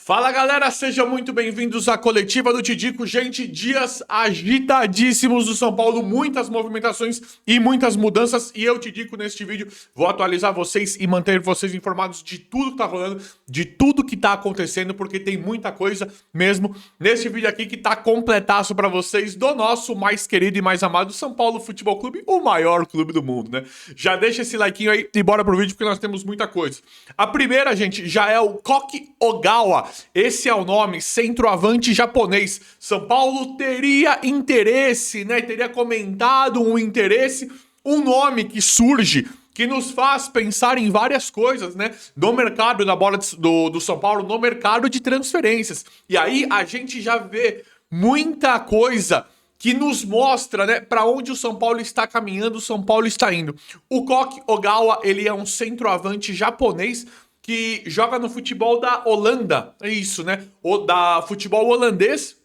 Fala galera, sejam muito bem-vindos à coletiva do Tidico. Gente, dias agitadíssimos do São Paulo, muitas movimentações e muitas mudanças. E eu, Tidico, neste vídeo vou atualizar vocês e manter vocês informados de tudo que tá rolando, de tudo que tá acontecendo, porque tem muita coisa mesmo neste vídeo aqui que tá completaço pra vocês do nosso mais querido e mais amado São Paulo Futebol Clube, o maior clube do mundo, né? Já deixa esse like aí e bora pro vídeo porque nós temos muita coisa. A primeira, gente, já é o Koki Ogawa. Esse é o nome, centroavante japonês. São Paulo teria interesse, né? Teria comentado um interesse, um nome que surge, que nos faz pensar em várias coisas, né? No mercado da bola do São Paulo, no mercado de transferências. E aí a gente já vê muita coisa que nos mostra, né, para onde o São Paulo está caminhando, o São Paulo está indo. O Koki Ogawa, ele é um centroavante japonês que joga no futebol da Holanda, é isso, né? O da futebol holandês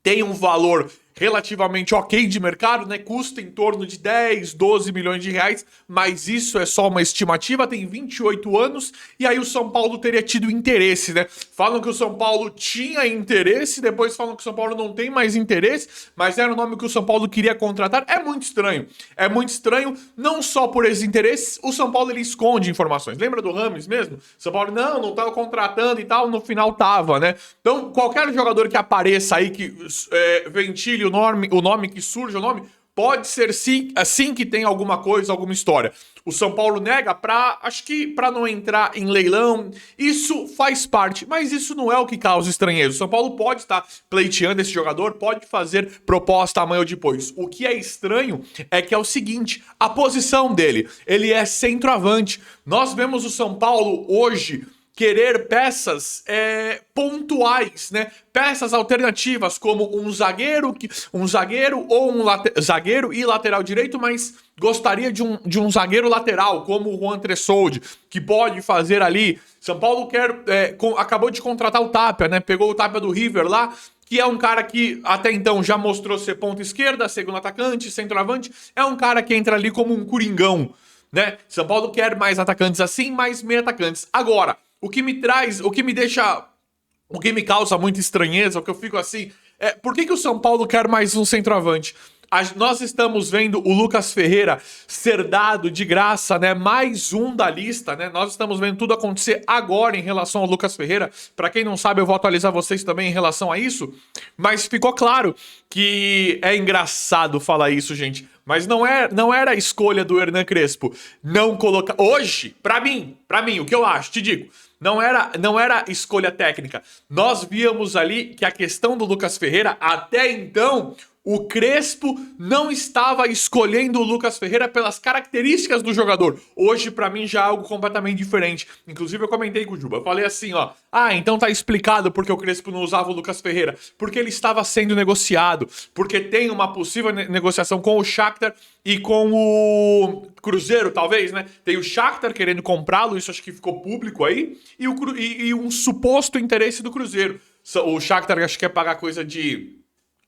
tem um valor relativamente ok de mercado, né? Custa em torno de 10, 12 milhões de reais, mas isso é só uma estimativa, tem 28 anos, e aí o São Paulo teria tido interesse, né? Falam que o São Paulo tinha interesse, depois falam que o São Paulo não tem mais interesse, mas era o nome que o São Paulo queria contratar. É muito estranho, não só por esses interesses, o São Paulo ele esconde informações. Lembra do Rames mesmo? São Paulo não tava contratando e tal, no final tava, né? Então, qualquer jogador que apareça aí, que ventile o nome que surge, o nome, pode ser sim, assim que tem alguma coisa, alguma história. O São Paulo nega acho que para não entrar em leilão, isso faz parte, mas isso não é o que causa estranheza. O São Paulo pode estar pleiteando esse jogador, pode fazer proposta amanhã ou depois. O que é estranho é que é o seguinte, a posição dele, ele é centroavante. Nós vemos o São Paulo hoje querer peças pontuais, né? Peças alternativas, como um zagueiro ou zagueiro e lateral direito, mas gostaria de um zagueiro lateral, como o Juan Tressoldi, que pode fazer ali. São Paulo acabou de contratar o Tapia, né? Pegou o Tapia do River lá, que é um cara que até então já mostrou ser ponta esquerda, segundo atacante, centroavante. É um cara que entra ali como um coringão, né? São Paulo quer mais atacantes assim, mais meio atacantes. Agora, o que me causa muita estranheza, o que eu fico assim, por que o São Paulo quer mais um centroavante? Nós estamos vendo o Lucas Ferreira ser dado de graça, né? Mais um da lista, né? Nós estamos vendo tudo acontecer agora em relação ao Lucas Ferreira. Para quem não sabe, eu vou atualizar vocês também em relação a isso. Mas ficou claro que é engraçado falar isso, gente. Mas não era a escolha do Hernan Crespo não colocar. Hoje, pra mim, o que eu acho, te digo, não era escolha técnica. Nós víamos ali que a questão do Lucas Ferreira, até então, o Crespo não estava escolhendo o Lucas Ferreira pelas características do jogador. Hoje, pra mim, já é algo completamente diferente. Inclusive, eu comentei com o Juba. Eu falei assim, ó. Então tá explicado porque o Crespo não usava o Lucas Ferreira. Porque ele estava sendo negociado. Porque tem uma possível negociação com o Shakhtar e com o Cruzeiro, talvez, né? Tem o Shakhtar querendo comprá-lo, isso acho que ficou público aí. E um suposto interesse do Cruzeiro. O Shakhtar acho que quer pagar coisa de...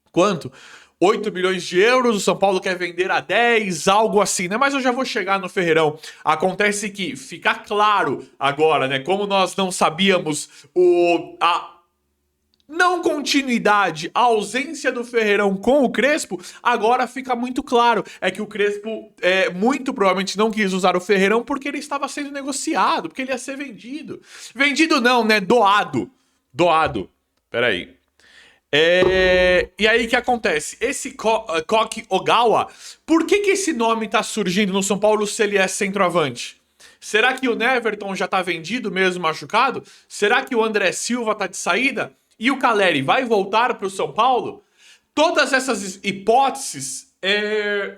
quanto? 8 milhões de euros, o São Paulo quer vender a 10, algo assim, né? Mas eu já vou chegar no Ferreirão. Acontece que fica claro agora, né? Como nós não sabíamos a não continuidade, a ausência do Ferreirão com o Crespo, agora fica muito claro. É que o Crespo muito provavelmente não quis usar o Ferreirão porque ele estava sendo negociado, porque ele ia ser vendido. Vendido não, né? Doado. Peraí. E aí o que acontece? Esse Koki Ogawa, por que esse nome tá surgindo no São Paulo se ele é centroavante? Será que o Neverton já tá vendido mesmo machucado? Será que o André Silva tá de saída? E o Calleri vai voltar pro São Paulo? Todas essas hipóteses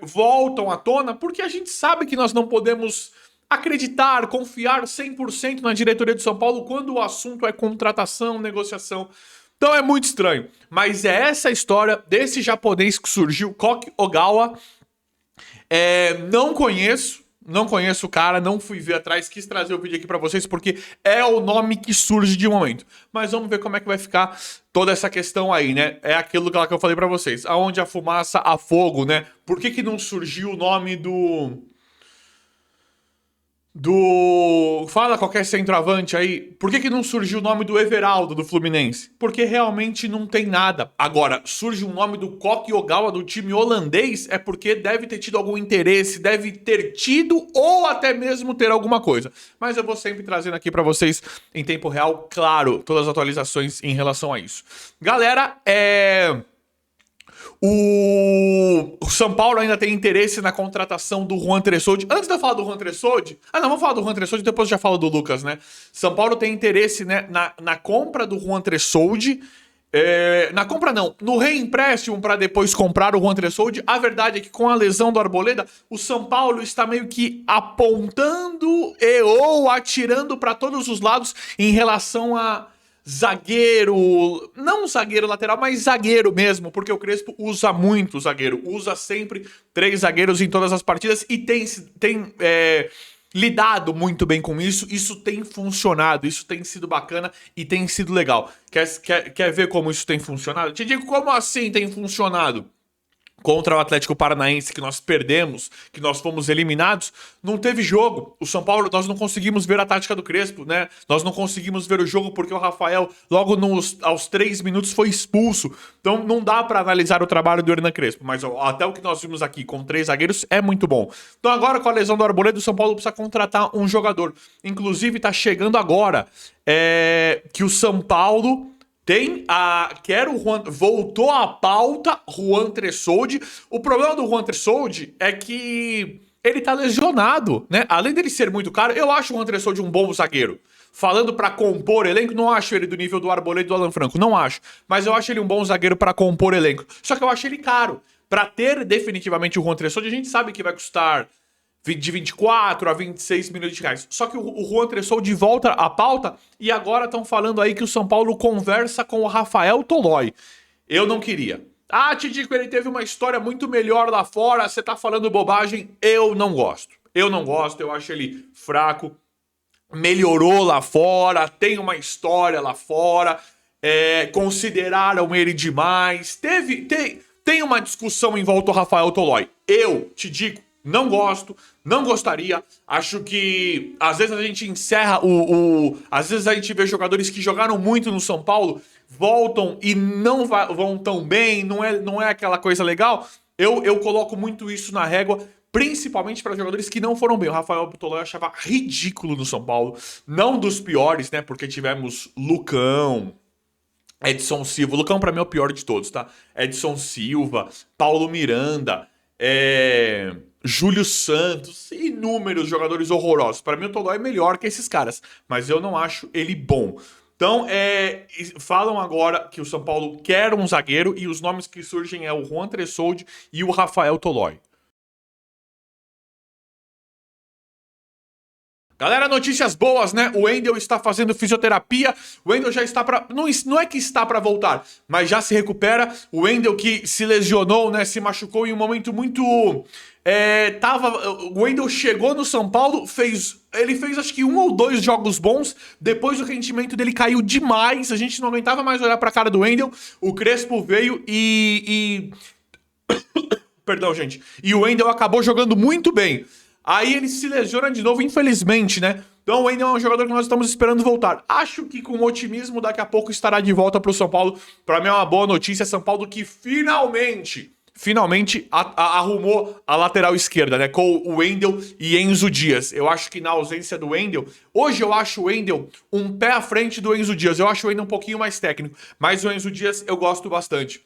voltam à tona porque a gente sabe que nós não podemos acreditar, confiar 100% na diretoria do São Paulo quando o assunto é contratação, negociação. Então é muito estranho, mas é essa história desse japonês que surgiu, Koki Ogawa. Não conheço o cara, não fui ver atrás, quis trazer o vídeo aqui pra vocês porque é o nome que surge de momento. Mas vamos ver como é que vai ficar toda essa questão aí, né? É aquilo que eu falei pra vocês, aonde a fumaça, há fogo, né? Por que não surgiu o nome do Fala qualquer centroavante aí. Por que não surgiu o nome do Everaldo do Fluminense? Porque realmente não tem nada. Agora, surge o nome do Koki Ogawa do time holandês, é porque deve ter tido algum interesse, deve ter tido ou até mesmo ter alguma coisa. Mas eu vou sempre trazendo aqui pra vocês em tempo real, claro, todas as atualizações em relação a isso. Galera, O São Paulo ainda tem interesse na contratação do Juan Tressoldi. Antes de eu falar do Juan Tressoldi... não, vamos falar do Juan Tressoldi, depois eu já falo do Lucas, né? São Paulo tem interesse, né, na compra do Juan Tressoldi. Na compra não, no reempréstimo para depois comprar o Juan Tressoldi. A verdade é que com a lesão do Arboleda, o São Paulo está meio que apontando ou atirando para todos os lados em relação a zagueiro, não zagueiro lateral, mas zagueiro mesmo, porque o Crespo usa muito zagueiro, usa sempre 3 zagueiros em todas as partidas e tem lidado muito bem com isso. Isso tem funcionado, isso tem sido bacana e tem sido legal. Quer ver como isso tem funcionado? Te digo como assim tem funcionado. Contra o Atlético Paranaense, que nós perdemos, que nós fomos eliminados, não teve jogo. O São Paulo, nós não conseguimos ver a tática do Crespo, né? Nós não conseguimos ver o jogo porque o Rafael, logo aos 3 minutos, foi expulso. Então não dá pra analisar o trabalho do Hernan Crespo. Mas até o que nós vimos aqui com 3 zagueiros é muito bom. Então agora, com a lesão do Arboleda, o São Paulo precisa contratar um jogador. Inclusive, tá chegando agora que o São Paulo... voltou à pauta Juan Tressoldi. O problema do Juan Tressoldi é que ele tá lesionado, né? Além dele ser muito caro, eu acho o Juan Tressoldi um bom zagueiro. Falando pra compor elenco, não acho ele do nível do Arboleda e do Alan Franco, não acho. Mas eu acho ele um bom zagueiro pra compor elenco. Só que eu acho ele caro. Pra ter definitivamente o Juan Tressoldi, a gente sabe que vai custar de 24 a 26 milhões de reais. Só que o Juan Tressoldi volta à pauta e agora estão falando aí que o São Paulo conversa com o Rafael Tolói. Eu não queria. Te digo que ele teve uma história muito melhor lá fora, você tá falando bobagem. Eu não gosto, eu acho ele fraco. Melhorou lá fora, tem uma história lá fora, consideraram ele demais. Tem uma discussão em volta do Rafael Tolói. Eu te digo, não gosto, não gostaria. Acho que às vezes a gente encerra às vezes a gente vê jogadores que jogaram muito no São Paulo, voltam e não vão tão bem, não é aquela coisa legal. Eu coloco muito isso na régua, principalmente para jogadores que não foram bem. O Rafael Tolói eu achava ridículo no São Paulo, não dos piores, né? Porque tivemos Lucão, Edson Silva. O Lucão pra mim é o pior de todos, tá? Edson Silva, Paulo Miranda, Júlio Santos, inúmeros jogadores horrorosos. Para mim o Tolói é melhor que esses caras, mas eu não acho ele bom. Então, falam agora que o São Paulo quer um zagueiro e os nomes que surgem é o Juan Tressoldi e o Rafael Tolói. Galera, notícias boas, né? O Wendel está fazendo fisioterapia. O Wendel já está para... Não é que está para voltar, mas já se recupera. O Wendel que se lesionou, né? Se machucou em um momento muito... O Wendel chegou no São Paulo, ele fez acho que 1 ou 2 jogos bons. Depois o rendimento dele caiu demais. A gente não aguentava mais olhar para a cara do Wendel. O Crespo veio Perdão, gente. E o Wendel acabou jogando muito bem. Aí ele se lesiona de novo, infelizmente, né? Então o Wendel é um jogador que nós estamos esperando voltar. Acho que com otimismo daqui a pouco estará de volta para o São Paulo. Para mim é uma boa notícia. São Paulo que finalmente arrumou a lateral esquerda, né? Com o Wendel e Enzo Dias. Eu acho que na ausência do Wendel... Hoje eu acho o Wendel um pé à frente do Enzo Dias. Eu acho o Wendel um pouquinho mais técnico. Mas o Enzo Dias eu gosto bastante.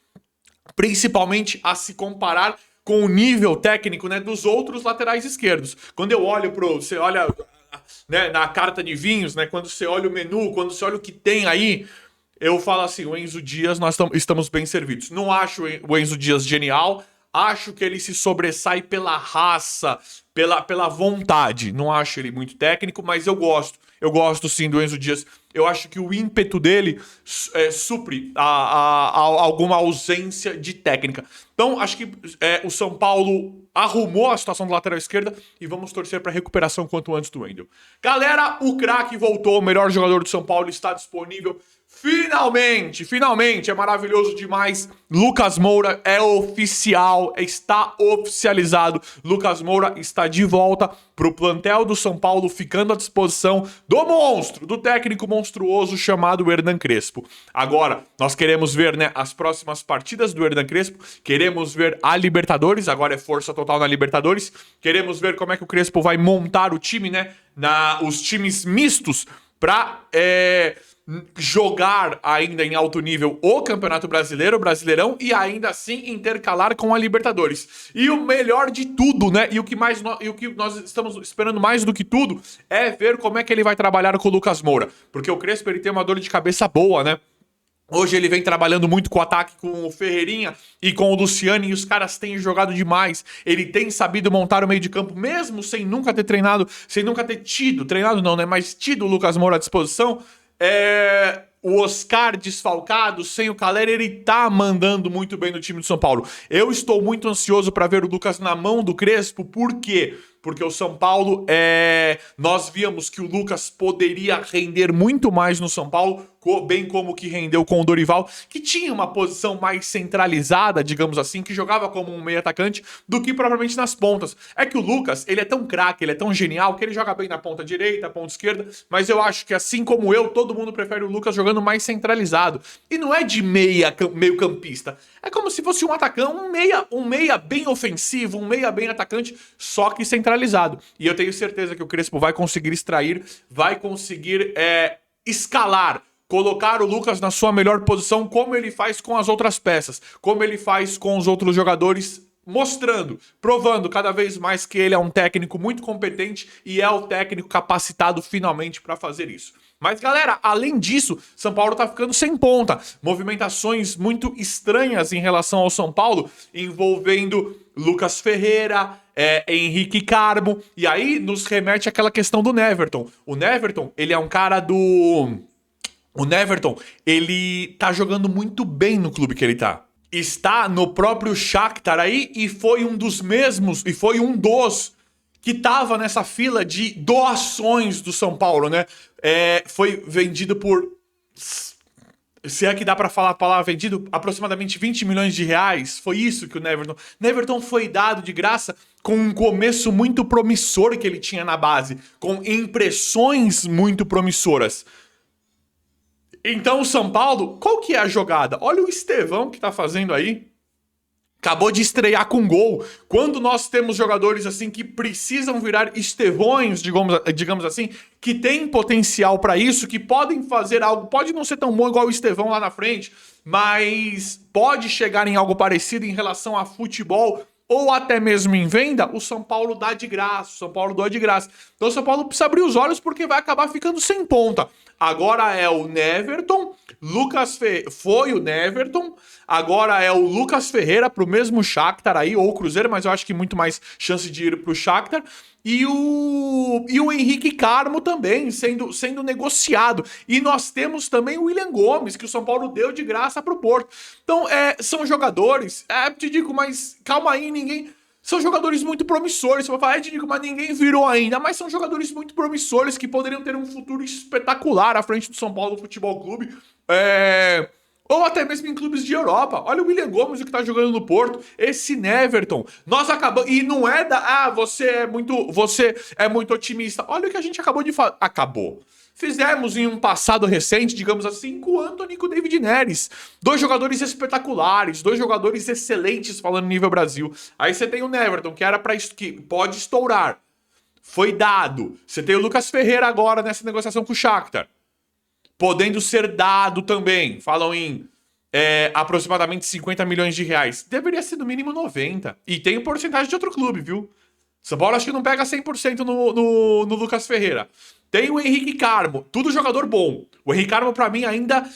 Principalmente a se comparar com o nível técnico, né, dos outros laterais esquerdos. Quando eu olho você olha, né, na carta de vinhos, né, quando você olha o menu, quando você olha o que tem aí, eu falo assim, o Enzo Dias, nós estamos bem servidos. Não acho o Enzo Dias genial, acho que ele se sobressai pela raça, pela vontade. Não acho ele muito técnico, mas eu gosto. Eu gosto sim do Enzo Dias. Eu acho que o ímpeto dele supre alguma ausência de técnica. Então, acho que o São Paulo arrumou a situação do lateral esquerda e vamos torcer para recuperação quanto antes do Wendel. Galera, o craque voltou, o melhor jogador do São Paulo está disponível. Finalmente, é maravilhoso demais. Lucas Moura é oficial, está oficializado. Lucas Moura está de volta pro plantel do São Paulo, ficando à disposição do monstro, do técnico monstruoso chamado Hernan Crespo. Agora, nós queremos ver, né, as próximas partidas do Hernan Crespo, queremos ver a Libertadores, agora é força total na Libertadores, queremos ver como é que o Crespo vai montar o time, né, os times mistos para jogar ainda em alto nível o Campeonato Brasileiro, o Brasileirão, e ainda assim intercalar com a Libertadores. E o melhor de tudo, né? E o que nós estamos esperando mais do que tudo é ver como é que ele vai trabalhar com o Lucas Moura. Porque o Crespo, ele tem uma dor de cabeça boa, né? Hoje ele vem trabalhando muito com o ataque com o Ferreirinha e com o Luciano, e os caras têm jogado demais. Ele tem sabido montar o meio de campo, mesmo sem nunca ter treinado, sem nunca ter treinado não, né? Mas tido o Lucas Moura à disposição. O Oscar desfalcado, sem o Calera, ele tá mandando muito bem no time do São Paulo. Eu estou muito ansioso para ver o Lucas na mão do Crespo, por quê? Porque o São Paulo, nós víamos que o Lucas poderia render muito mais no São Paulo, bem como que rendeu com o Dorival, que tinha uma posição mais centralizada, digamos assim, que jogava como um meio atacante, do que propriamente nas pontas. É que o Lucas, ele é tão craque, ele é tão genial, que ele joga bem na ponta direita, ponta esquerda, mas eu acho que assim como eu, todo mundo prefere o Lucas jogando mais centralizado. E não é de meio campista, é como se fosse um atacante, um meia bem ofensivo, um meia bem atacante, só que centralizado. E eu tenho certeza que o Crespo vai conseguir extrair, vai conseguir escalar, colocar o Lucas na sua melhor posição, como ele faz com as outras peças, como ele faz com os outros jogadores, mostrando, provando cada vez mais que ele é um técnico muito competente e é o técnico capacitado finalmente para fazer isso. Mas galera, além disso, São Paulo tá ficando sem ponta. Movimentações muito estranhas em relação ao São Paulo, envolvendo Lucas Ferreira, Henrique Carmo, e aí nos remete àquela questão do Neverton. O Neverton, ele é um cara do... O Neverton, ele tá jogando muito bem no clube que ele tá. Está no próprio Shakhtar aí e foi um dos que tava nessa fila de doações do São Paulo, né? Foi vendido por... Se é que dá pra falar a palavra vendido, aproximadamente 20 milhões de reais. Foi isso que o Neverton foi dado de graça com um começo muito promissor que ele tinha na base, com impressões muito promissoras. Então o São Paulo, qual que é a jogada? Olha o Estevão que tá fazendo aí. Acabou de estrear com gol. Quando nós temos jogadores assim que precisam virar Estevões, digamos assim, que tem potencial para isso, que podem fazer algo, pode não ser tão bom igual o Estevão lá na frente, mas pode chegar em algo parecido em relação a futebol, ou até mesmo em venda, o São Paulo dá de graça, o São Paulo doa de graça. Então o São Paulo precisa abrir os olhos porque vai acabar ficando sem ponta. Agora é o Neverton, foi o Neverton, agora é o Lucas Ferreira pro mesmo Shakhtar aí, ou o Cruzeiro, mas eu acho que muito mais chance de ir pro Shakhtar. E o Henrique Carmo também sendo negociado. E nós temos também o William Gomes, que o São Paulo deu de graça pro Porto. Então, são jogadores... te digo, mas calma aí, ninguém... São jogadores muito promissores. Você vai falar, te digo, mas ninguém virou ainda. Mas são jogadores muito promissores que poderiam ter um futuro espetacular à frente do São Paulo Futebol Clube. Ou até mesmo em clubes de Europa. Olha o William Gomes, o que tá jogando no Porto. Esse Neverton. Nós acabamos... E não é você é muito otimista. Olha o que a gente acabou de fazer. Fizemos em um passado recente, digamos assim, com o Antony e com o David Neres. 2 jogadores espetaculares, 2 jogadores excelentes falando nível Brasil. Aí você tem o Neverton, que pode estourar. Foi dado. Você tem o Lucas Ferreira agora nessa negociação com o Shakhtar, podendo ser dado também. Falam em aproximadamente 50 milhões de reais. Deveria ser no mínimo 90. E tem porcentagem de outro clube, viu? São Paulo acho que não pega 100% no Lucas Ferreira. Tem o Henrique Carmo, tudo jogador bom. O Henrique Carmo, pra mim, ainda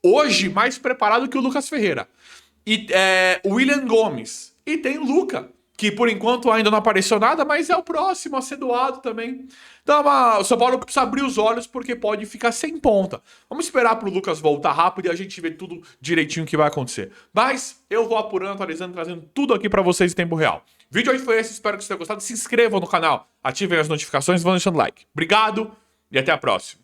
hoje mais preparado que o Lucas Ferreira. E o William Gomes. E tem o Luca, que por enquanto ainda não apareceu nada, mas é o próximo a ser doado também. Então o São Paulo precisa abrir os olhos porque pode ficar sem ponta. Vamos esperar pro Lucas voltar rápido e a gente ver tudo direitinho que vai acontecer. Mas eu vou apurando, atualizando, trazendo tudo aqui pra vocês em tempo real. O vídeo hoje foi esse, espero que vocês tenham gostado. Se inscrevam no canal, ativem as notificações e vão deixando like. Obrigado e até a próxima.